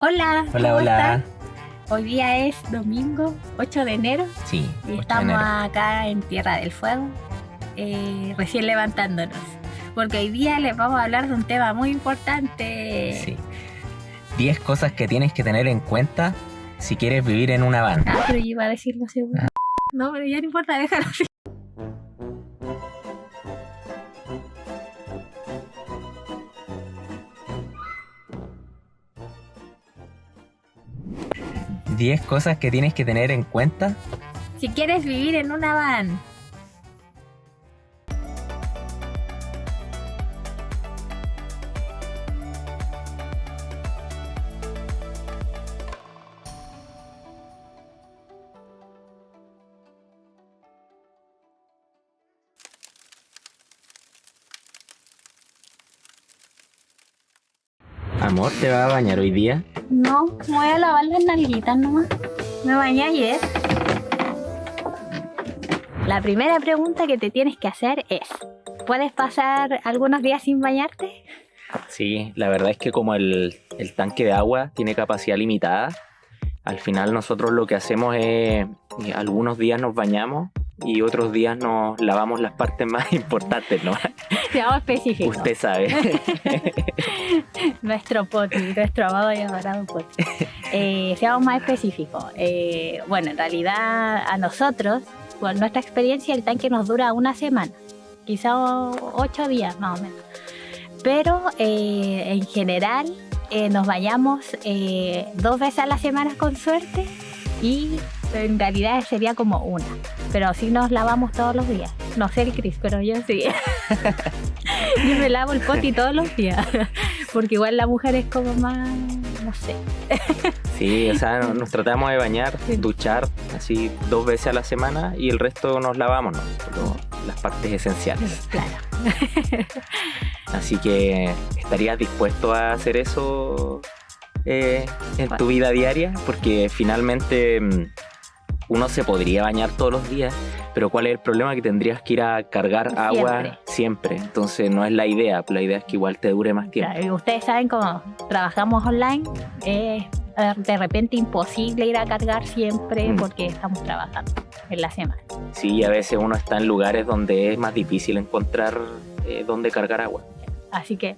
Hola, Hola, ¿cómo hola. estás? Hoy día es domingo 8 de enero Sí, y 8 de estamos enero. acá en Tierra del Fuego, recién levantándonos. Porque hoy día les vamos a hablar de un tema muy importante. Sí. 10 cosas que tienes que tener en cuenta si quieres vivir en una van. Ah, pero yo iba a decirlo seguro. No, pero ya no importa, déjalo así. 10 cosas que tienes que tener en cuenta. Si quieres vivir en una van. Amor, ¿te vas a bañar hoy día? No, me voy a lavar las nalguitas nomás. Me bañé ayer. La primera pregunta que te tienes que hacer es: ¿puedes pasar algunos días sin bañarte? Sí, la verdad es que como el tanque de agua tiene capacidad limitada, al final nosotros lo que hacemos es, algunos días nos bañamos y otros días nos lavamos las partes más importantes, ¿no? Seamos específicos. Usted sabe. Nuestro poti, nuestro amado y adorado poti. Seamos más específicos. Bueno, en realidad a nosotros, con nuestra experiencia, el tanque nos dura una semana, quizá 8 días más o menos. Pero en general nos bañamos 2 veces a la semana con suerte, y en realidad sería como una. Pero sí nos lavamos todos los días. No sé el Cris, pero yo sí. Yo me lavo el poti todos los días. Porque igual la mujer es como más, no sé. Sí, o sea, nos tratamos de bañar, Sí. duchar así 2 veces a la semana y el resto nos lavamos, ¿no? Solo las partes esenciales. Claro. Así que, ¿estarías dispuesto a hacer eso en tu vida diaria? Porque finalmente uno se podría bañar todos los días, pero ¿cuál es el problema? Que tendrías que ir a cargar agua siempre. Entonces no es la idea es que igual te dure más tiempo. Claro, y ustedes saben cómo trabajamos online, es de repente imposible ir a cargar siempre porque estamos trabajando en la semana. Sí, a veces uno está en lugares donde es más difícil encontrar dónde cargar agua. Así que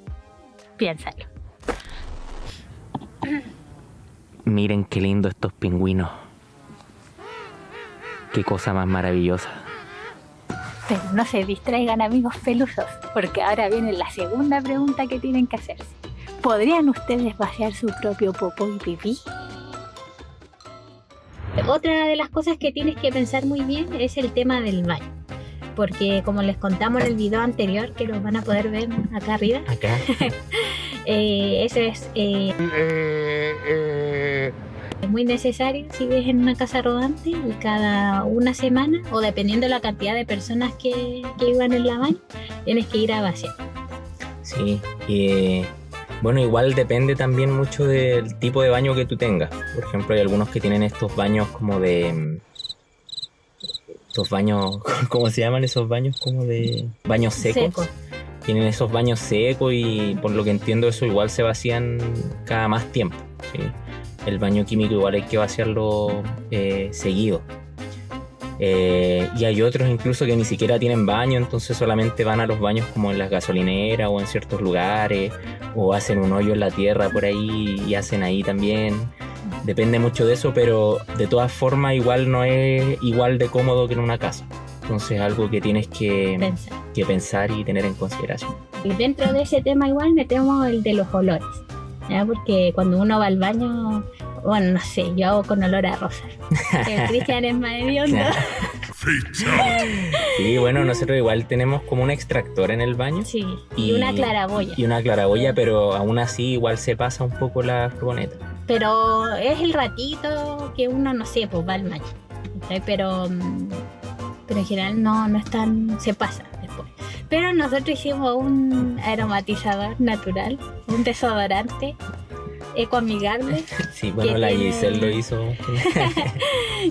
piénsalo. Miren qué lindo estos pingüinos. Qué cosa más maravillosa. Pero no se distraigan, amigos pelusos, porque ahora viene la segunda pregunta que tienen que hacerse. ¿Podrían ustedes vaciar su propio popó y pipí? Otra de las cosas que tienes que pensar muy bien es el tema del baño. Porque como les contamos en el video anterior, que lo van a poder ver acá arriba, Acá. eso es muy necesario si vives en una casa rodante, y cada una semana, o dependiendo de la cantidad de personas que iban en la baño, tienes que ir a vaciar. Sí, bueno, igual depende también mucho del tipo de baño que tú tengas. Por ejemplo, hay algunos que tienen estos baños como de... Estos baños, ¿cómo se llaman esos baños? Como de baños secos. Seco. Tienen esos baños secos y por lo que entiendo eso igual se vacían cada más tiempo, ¿sí? El baño químico igual hay que vaciarlo seguido. Y hay otros incluso que ni siquiera tienen baño, entonces solamente van a los baños como en las gasolineras o en ciertos lugares, o hacen un hoyo en la tierra por ahí y hacen ahí también. Depende mucho de eso, pero de todas formas igual no es igual de cómodo que en una casa. Entonces es algo que tienes que pensar y tener en consideración. Y dentro de ese tema igual metemos el de los olores, ¿ya? Porque cuando uno va al baño, bueno, no sé, yo hago con olor a rosa. El Cristian es más hediondo. Sí, bueno, nosotros igual tenemos como un extractor en el baño. Sí, y una claraboya. Y una claraboya, pero aún así igual se pasa un poco la furgoneta. Pero es el ratito que uno, no sé, pues va al baño, ¿sí? Pero en general no es tan... se pasa después. Pero nosotros hicimos un aromatizador natural, un desodorante ecoamigable. Sí, bueno, la Giselle lo hizo.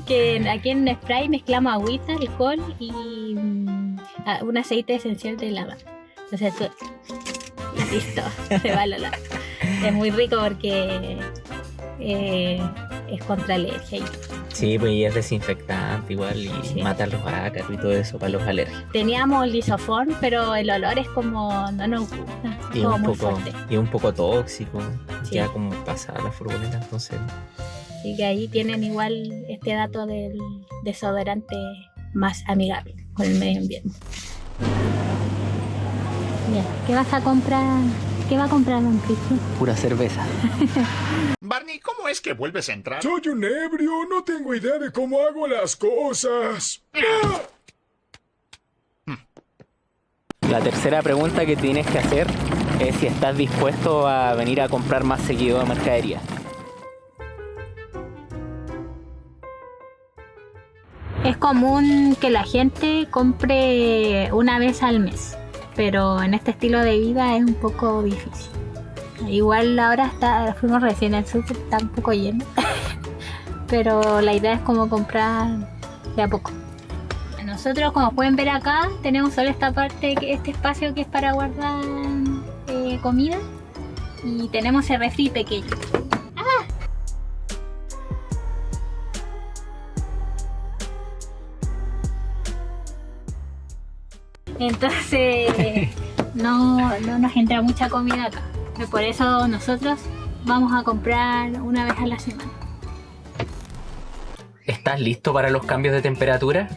Que aquí en spray mezclamos agüita, alcohol y un aceite esencial de lavanda. Entonces y listo, se va a la lava. Es muy rico porque es contra alergia. Sí, pues y es desinfectante igual y Sí. mata los ácaros y todo eso para los alérgicos. Teníamos lisoform, pero el olor es como no nos gusta, Y como un muy poco, fuerte. y un poco tóxico, Sí. ya como pasada la furgoneta, entonces Así que ahí tienen igual este dato del desodorante más amigable con el medio ambiente. Bien, ¿qué vas a comprar? ¿Qué va a comprar don Cristian? pura cerveza. Barney, ¿cómo es que vuelves a entrar? Soy un ebrio, no tengo idea de cómo hago las cosas. La tercera pregunta que tienes que hacer es si estás dispuesto a venir a comprar más seguido de mercadería. Es común que la gente compre una vez al mes, pero en este estilo de vida es un poco difícil. Igual ahora fuimos recién al súper, está un poco lleno, pero la idea es como comprar de a poco. Nosotros, como pueden ver acá, tenemos solo esta parte, este espacio que es para guardar comida, y tenemos el refri pequeño. Entonces no nos entra mucha comida acá. Pero por eso nosotros vamos a comprar una vez a la semana. ¿Estás listo para los cambios de temperatura?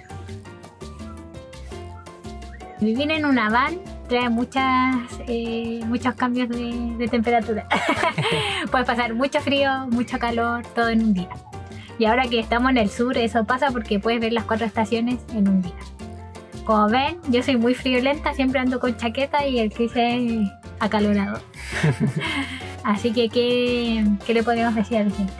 Vivir en una van trae muchos cambios de temperatura. Puede pasar mucho frío, mucho calor, todo en un día. Y ahora que estamos en el sur, eso pasa porque puedes ver las 4 estaciones en un día. Como ven, yo soy muy friolenta, siempre ando con chaqueta y el Chris es acalorado. Así que, ¿qué le podemos decir a la gente?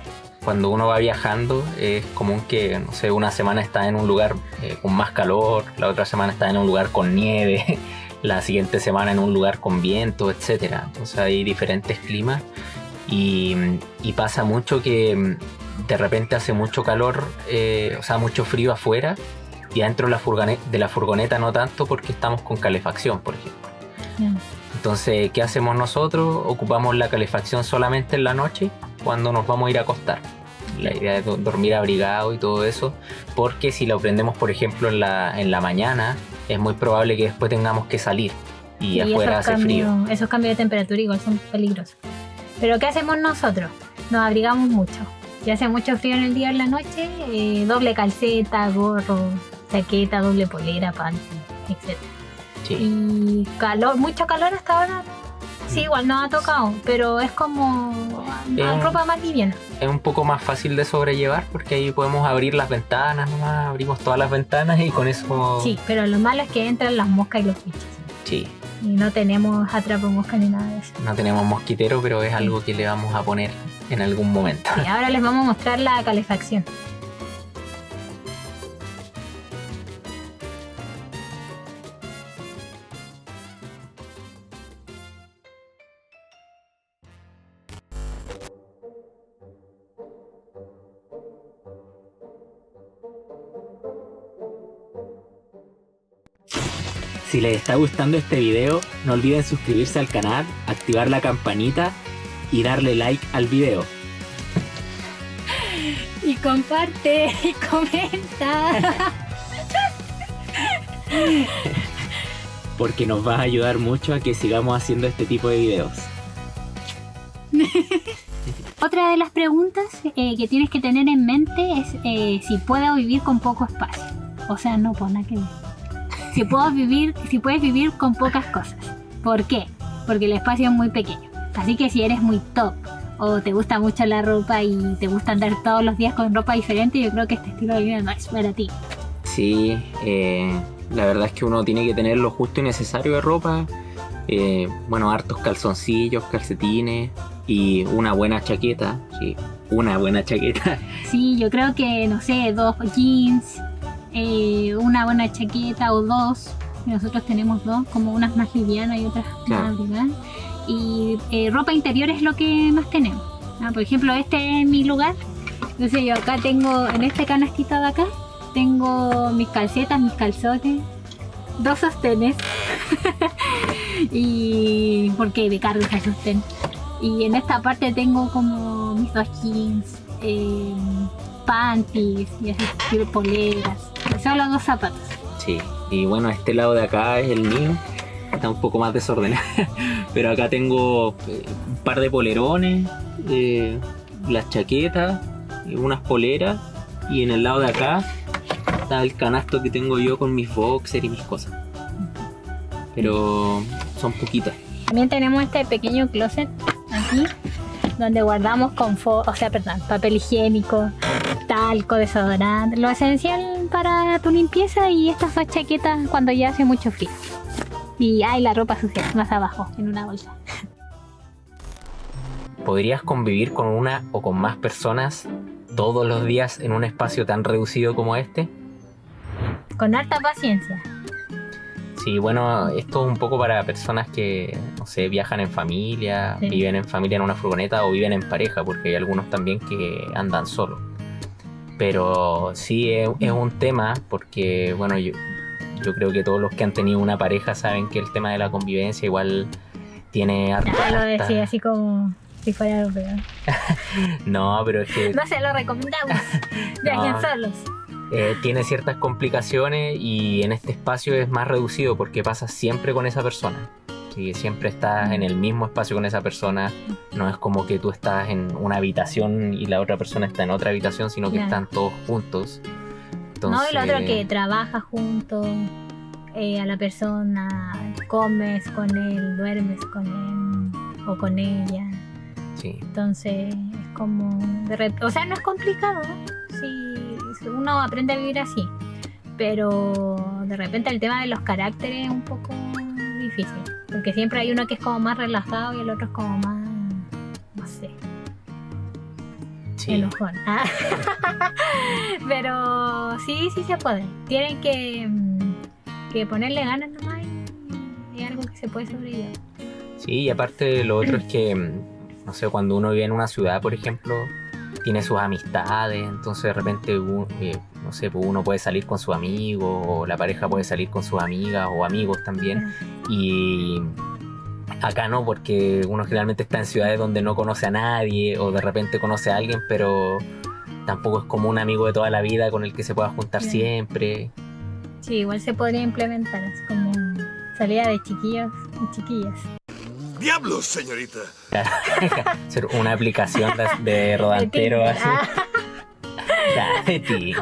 Cuando uno va viajando es común que, no sé, una semana está en un lugar con más calor, la otra semana está en un lugar con nieve, la siguiente semana en un lugar con viento, etc. Entonces hay diferentes climas y pasa mucho que de repente hace mucho calor, o sea, mucho frío afuera y adentro de la furgoneta no tanto porque estamos con calefacción, por ejemplo. Entonces, ¿qué hacemos nosotros? Ocupamos la calefacción solamente en la noche cuando nos vamos a ir a acostar. La idea es dormir abrigado y todo eso, porque si lo prendemos, por ejemplo, en la mañana, es muy probable que después tengamos que salir y afuera hace frío. Esos cambios de temperatura igual son peligrosos. Pero ¿qué hacemos nosotros? Nos abrigamos mucho. Si hace mucho frío en el día o en la noche, doble calceta, gorro, chaqueta, doble polera, panty, etc. Sí. Y calor, mucho calor hasta ahora. Sí, igual nos ha tocado, pero es como ropa más liviana. Es un poco más fácil de sobrellevar porque ahí podemos abrir las ventanas, nomás abrimos todas las ventanas y con eso... Sí, pero lo malo es que entran las moscas y los bichos. Sí, Y no tenemos atrapamoscas ni nada de eso. no tenemos mosquitero, pero es algo que le vamos a poner en algún momento. Y ahora les vamos a mostrar la calefacción. Si les está gustando este video, no olviden suscribirse al canal, activar la campanita y darle like al video. Y comparte y comenta. Porque nos va a ayudar mucho a que sigamos haciendo este tipo de videos. Otra de las preguntas que tienes que tener en mente es si puedo vivir con poco espacio. O sea, no, pues nada que ver. Si puedes vivir con pocas cosas. ¿Por qué? Porque el espacio es muy pequeño. Así que si eres muy top o te gusta mucho la ropa y te gusta andar todos los días con ropa diferente, yo creo que este estilo de vida no es para ti. Sí, la verdad es que uno tiene que tener lo justo y necesario de ropa. Bueno, hartos calzoncillos, calcetines y una buena chaqueta. Sí, una buena chaqueta. Sí, yo creo que, no sé, 2 jeans, una buena chaqueta o 2. Nosotros tenemos 2, como unas más livianas y otras Claro. más abrigadas. Y ropa interior es lo que más tenemos. Por ejemplo, este es mi lugar. Entonces yo acá tengo, en este canastito de acá, tengo mis calcetas, mis calzones, 2 sostenes. Y porque de carga el sostén. Y en esta parte tengo como mis los jeans, panties y así, poleras. Esos son los 2 zapatos. Sí, y bueno, este lado de acá es el mío. Está un poco más desordenado. Pero acá tengo un par de polerones, las chaquetas, unas poleras. Y en el lado de acá está el canasto que tengo yo con mis boxers y mis cosas. Pero son poquitas. También tenemos este pequeño closet aquí, donde guardamos papel higiénico, talco, desodorante, lo esencial para tu limpieza, y estas 2 chaquetas cuando ya hace mucho frío. Y hay la ropa sucia más abajo, en una bolsa. ¿Podrías convivir con una o con más personas todos los días en un espacio tan reducido como este? Con harta paciencia. Sí, bueno, esto es un poco para personas que, no sé, viajan en familia, sí, viven en familia en una furgoneta o viven en pareja, porque hay algunos también que andan solos. Pero sí es un tema, porque, bueno, yo creo que todos los que han tenido una pareja saben que el tema de la convivencia igual tiene Ya lo decía así como si fuera algo peor. No, pero es que... No se lo recomendamos. Viajen solos. Tiene ciertas complicaciones y en este espacio es más reducido porque pasas siempre con esa persona. Sí, siempre estás en el mismo espacio con esa persona. No es como que tú estás en una habitación y la otra persona está en otra habitación, sino que están todos juntos. Entonces... No, y lo otro que trabajas juntos, a la persona, comes con él, duermes con él o con ella. Sí. Entonces es como... O sea, no es complicado, ¿no? Sí, uno aprende a vivir así. Pero de repente el tema de los caracteres es un poco difícil. Porque siempre hay uno que es como más relajado y el otro es como más... no sé... Sí. enojón. Pero sí se puede. Tienen que ponerle ganas nomás y es algo que se puede sobrellevar. Sí, y aparte lo otro es que, no sé, cuando uno vive en una ciudad, por ejemplo, tiene sus amistades, entonces de repente, no sé, pues uno puede salir con sus amigos, o la pareja puede salir con sus amigas o amigos también, y acá no, porque uno generalmente está en ciudades donde no conoce a nadie, o de repente conoce a alguien, pero tampoco es como un amigo de toda la vida con el que se pueda juntar siempre. Sí, igual se podría implementar, es como salida de chiquillos y chiquillas. ¡Diablos, señorita! Hacer una aplicación de rodantero así.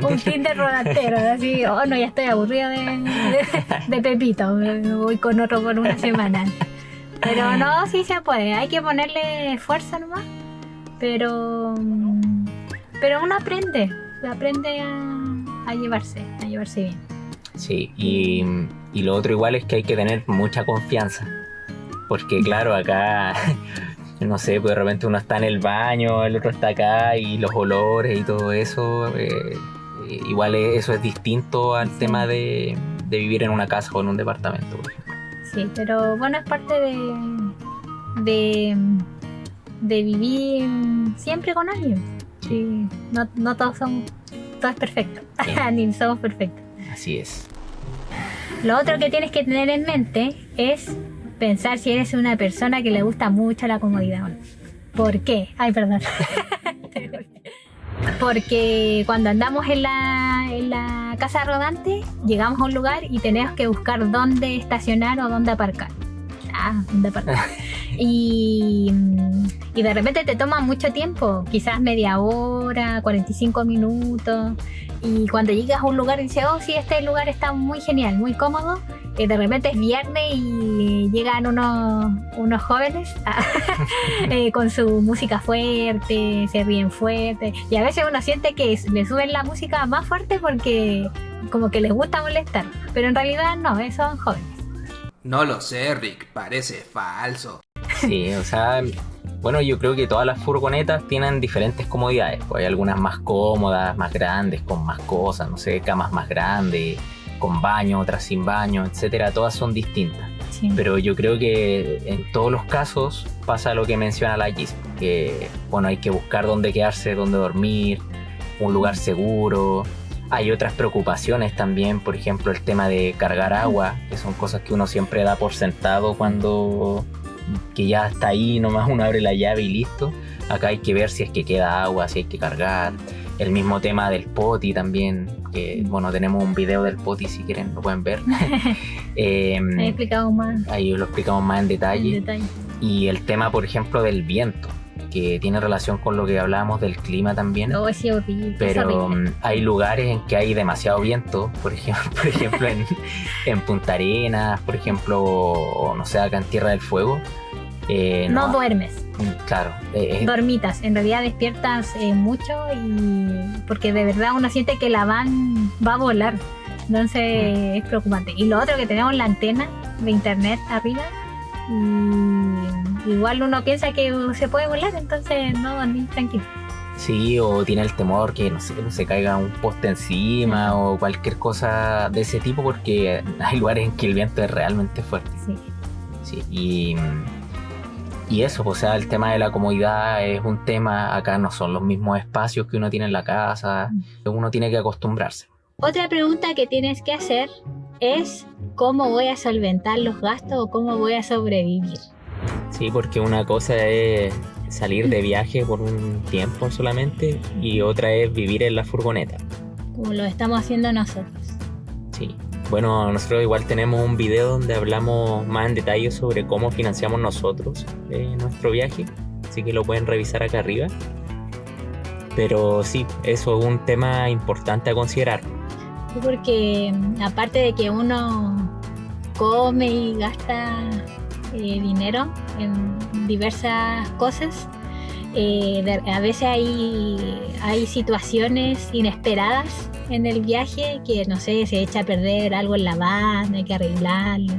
Un Tinder rodantero, así, oh no, ya estoy aburrido de Pepito, me voy con otro por una semana. Pero no, sí se puede, hay que ponerle fuerza nomás, pero uno aprende a llevarse bien. Sí, y lo otro igual es que hay que tener mucha confianza, porque claro, acá, no sé, pues de repente uno está en el baño, el otro está acá, y los olores y todo eso, igual eso es distinto al tema de vivir en una casa o en un departamento, por ejemplo. Sí, pero bueno, es parte de vivir siempre con alguien. Sí, no todo es perfecto, ni somos perfectos. Así es. Lo otro que tienes que tener en mente es pensar si eres una persona que le gusta mucho la comodidad o no. ¿Por qué? Ay, perdón. Porque cuando andamos en la casa rodante, llegamos a un lugar y tenemos que buscar dónde estacionar o dónde aparcar. ¿Dónde aparcar? Y de repente te toma mucho tiempo, quizás media hora, 45 minutos. Y cuando llegas a un lugar y dices, oh sí, este lugar está muy genial, muy cómodo, de repente es viernes y llegan unos jóvenes con su música fuerte, se ríen fuerte, y a veces uno siente que le suben la música más fuerte porque como que les gusta molestar, pero en realidad no, son jóvenes. No lo sé, Rick, parece falso. Sí, o sea, bueno, yo creo que todas las furgonetas tienen diferentes comodidades. Pues hay algunas más cómodas, más grandes, con más cosas, no sé, camas más grandes, con baño, otras sin baño, etcétera. Todas son distintas. Sí. Pero yo creo que en todos los casos pasa lo que menciona la Gis, que bueno, hay que buscar dónde quedarse, dónde dormir, un lugar seguro. Hay otras preocupaciones también, por ejemplo, el tema de cargar agua, que son cosas que uno siempre da por sentado cuando que ya está ahí, nomás uno abre la llave y listo. Acá hay que ver si es que queda agua, si hay que cargar. El mismo tema del poti también, que bueno, tenemos un video del poti si quieren, lo pueden ver. Ahí explicamos más. Ahí lo explicamos más en detalle. Y el tema, por ejemplo, del viento, que tiene relación con lo que hablábamos del clima también. Oh, sí, horrible, pero hay lugares en que hay demasiado viento, por ejemplo en Punta Arenas, por ejemplo, o no sé, acá en Tierra del Fuego. No duermes. Claro. Dormitas, en realidad despiertas mucho porque de verdad uno siente que la van va a volar. Entonces es preocupante. Y lo otro, que tenemos la antena de internet arriba, y igual uno piensa que se puede volar, entonces no dormir tranquilo. Sí, o tiene el temor que, no sé, se caiga un poste encima o cualquier cosa de ese tipo, porque hay lugares en que el viento es realmente fuerte. Sí, y eso, o sea, el tema de la comodidad es un tema. Acá no son los mismos espacios que uno tiene en la casa, uno tiene que acostumbrarse. Otra pregunta que tienes que hacer es cómo voy a solventar los gastos o cómo voy a sobrevivir. Sí, porque una cosa es salir de viaje por un tiempo solamente y otra es vivir en la furgoneta. Como lo estamos haciendo nosotros. Sí. Bueno, nosotros igual tenemos un video donde hablamos más en detalle sobre cómo financiamos nosotros nuestro viaje, así que lo pueden revisar acá arriba. Pero sí, eso es un tema importante a considerar. Sí, porque aparte de que uno come y gasta dinero en diversas cosas, a veces hay situaciones inesperadas en el viaje que, no sé, se echa a perder algo en la van, hay que arreglarlo.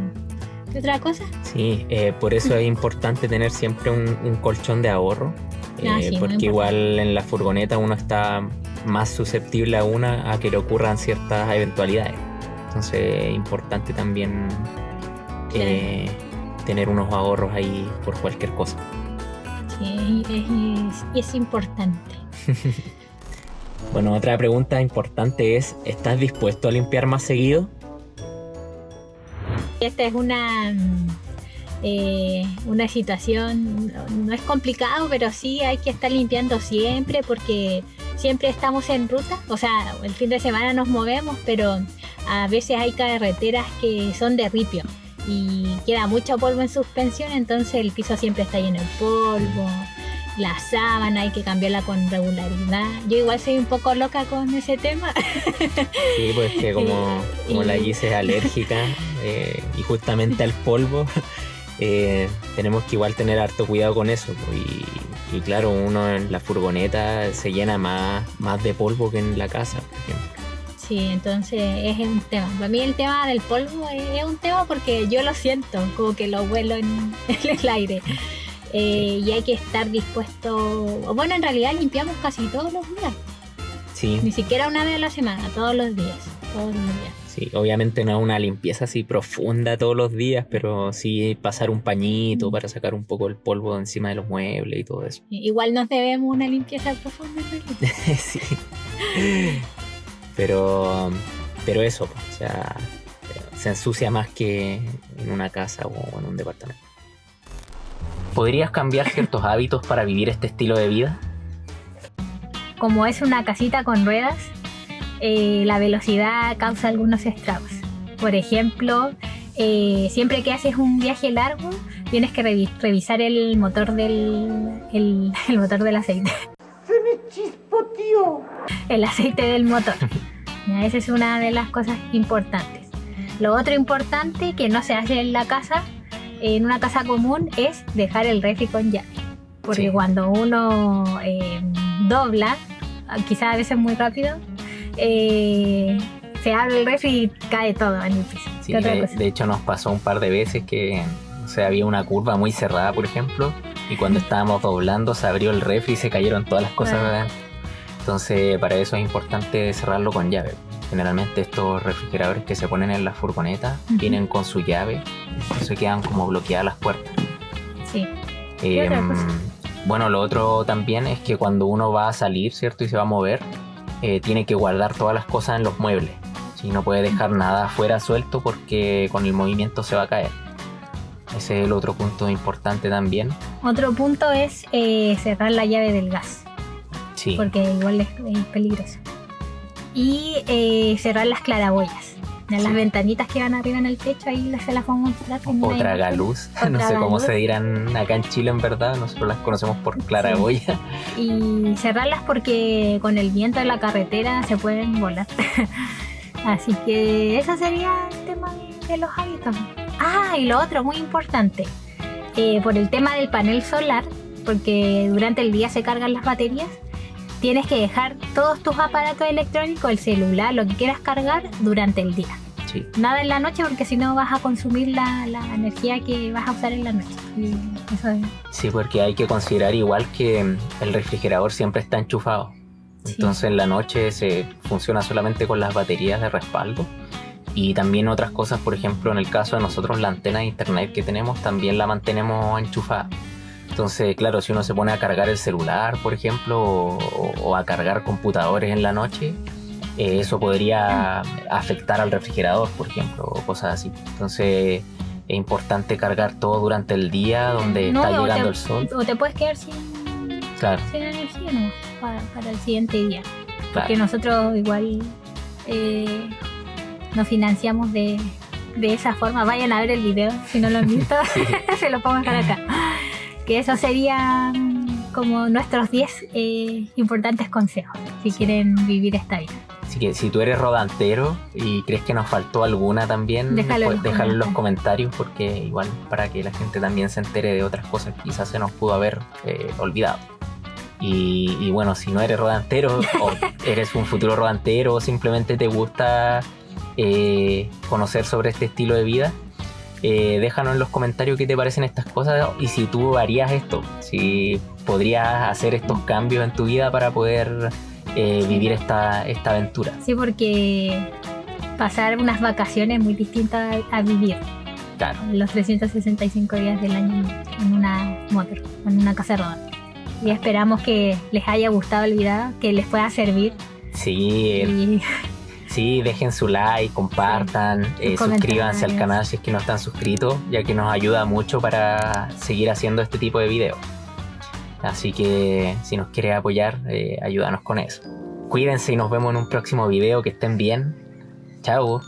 ¿Qué otra cosa? Sí, por eso es importante tener siempre un colchón de ahorro, sí, porque igual en la furgoneta uno está más susceptible a que le ocurran ciertas eventualidades. Entonces es importante también tener unos ahorros ahí por cualquier cosa. Sí, es importante. Bueno, otra pregunta importante es, ¿estás dispuesto a limpiar más seguido? Esta es una situación, no es complicado, pero sí hay que estar limpiando siempre, porque siempre estamos en ruta. O sea, el fin de semana nos movemos, pero a veces hay carreteras que son de ripio y queda mucho polvo en suspensión, entonces el piso siempre está lleno de polvo. La sábana hay que cambiarla con regularidad. Yo igual soy un poco loca con ese tema. Sí, pues que como la Gise es alérgica y justamente al polvo, tenemos que igual tener harto cuidado con eso. Y claro, uno en la furgoneta se llena más de polvo que en la casa, por ejemplo. Sí, entonces es un tema. Para mí el tema del polvo es un tema porque yo lo siento, como que lo huelo en el aire. Y hay que estar dispuesto. Bueno, en realidad limpiamos casi todos los días. Sí. Ni siquiera una vez a la semana, todos los días. Sí, obviamente no es una limpieza así profunda todos los días, pero sí pasar un pañito para sacar un poco el polvo de encima de los muebles y todo eso. Igual nos debemos una limpieza profunda en realidad. Sí. Pero eso, o sea, se ensucia más que en una casa o en un departamento. ¿Podrías cambiar ciertos hábitos para vivir este estilo de vida? Como es una casita con ruedas, la velocidad causa algunos estragos. Por ejemplo, siempre que haces un viaje largo, tienes que revisar el motor el motor del aceite. ¡Se me chispoteó! El aceite del motor. Esa es una de las cosas importantes. Lo otro importante que no se hace en la casa, en una casa común, es dejar el refri con llave. Porque cuando uno dobla, quizás a veces muy rápido, se abre el refri y cae todo en el piso. Sí, de hecho nos pasó un par de veces que, o sea, había una curva muy cerrada, por ejemplo, y cuando estábamos doblando se abrió el refri y se cayeron todas las cosas de adentro. Entonces para eso es importante cerrarlo con llave. Generalmente estos refrigeradores que se ponen en la furgoneta vienen con su llave, se quedan como bloqueadas las puertas. Sí. Bueno, lo otro también es que cuando uno va a salir, ¿cierto? Y se va a mover, tiene que guardar todas las cosas en los muebles. ¿Sí? No puede dejar nada afuera suelto porque con el movimiento se va a caer. Ese es el otro punto importante también. Otro punto es cerrar la llave del gas, Sí, porque igual es peligroso. Y cerrar las claraboyas. En las ventanitas que van arriba en el techo, ahí se las vamos a mostrar. en o una imagen. tragaluz, O no sé cómo tragaluz. se dirán acá en Chile en verdad, nosotros las conocemos por claraboya. Y cerrarlas porque con el viento de la carretera se pueden volar. Así que eso sería el tema de los hábitos. Ah, y lo otro muy importante, por el tema del panel solar, porque durante el día se cargan las baterías, tienes que dejar todos tus aparatos electrónicos, el celular, lo que quieras cargar durante el día. Sí. Nada en la noche porque si no vas a consumir la energía que vas a usar en la noche. Y eso es... Sí, porque hay que considerar igual que el refrigerador siempre está enchufado. Sí. Entonces en la noche se funciona solamente con las baterías de respaldo. Y también otras cosas, por ejemplo, en el caso de nosotros, la antena de internet que tenemos también la mantenemos enchufada. Entonces, claro, si uno se pone a cargar el celular, por ejemplo, o a cargar computadores en la noche, eso podría afectar al refrigerador, por ejemplo, o cosas así. Entonces, es importante cargar todo durante el día donde No, está o llegando te- el sol. O te puedes quedar sin Claro, energía, ¿no? Para el siguiente día. Porque claro. nosotros igual nos financiamos de esa forma. Vayan a ver el video si no lo han visto. Se lo pongo a dejar acá. Que eso serían como nuestros 10 importantes consejos si quieren vivir esta vida. Así que si tú eres rodantero y crees que nos faltó alguna también, Déjalo en los déjalo en los comentarios, porque igual para que la gente también se entere de otras cosas que quizás se nos pudo haber olvidado. Y bueno, si no eres rodantero o eres un futuro rodantero o simplemente te gusta conocer sobre este estilo de vida, déjanos en los comentarios qué te parecen estas cosas y si tú harías esto, si podrías hacer estos cambios en tu vida para poder vivir esta aventura. Sí, porque pasar unas vacaciones muy distintas a vivir Claro, los 365 días del año en una moto, en una casa rodante. Y esperamos que les haya gustado el video, que les pueda servir. sí, Y dejen su like, compartan, sus suscríbanse al comentarios. canal si es que no están suscritos, ya que nos ayuda mucho para seguir haciendo este tipo de videos. Así que si nos quieres apoyar, ayúdanos con eso. Cuídense y nos vemos en un próximo video. Que estén bien. Chao.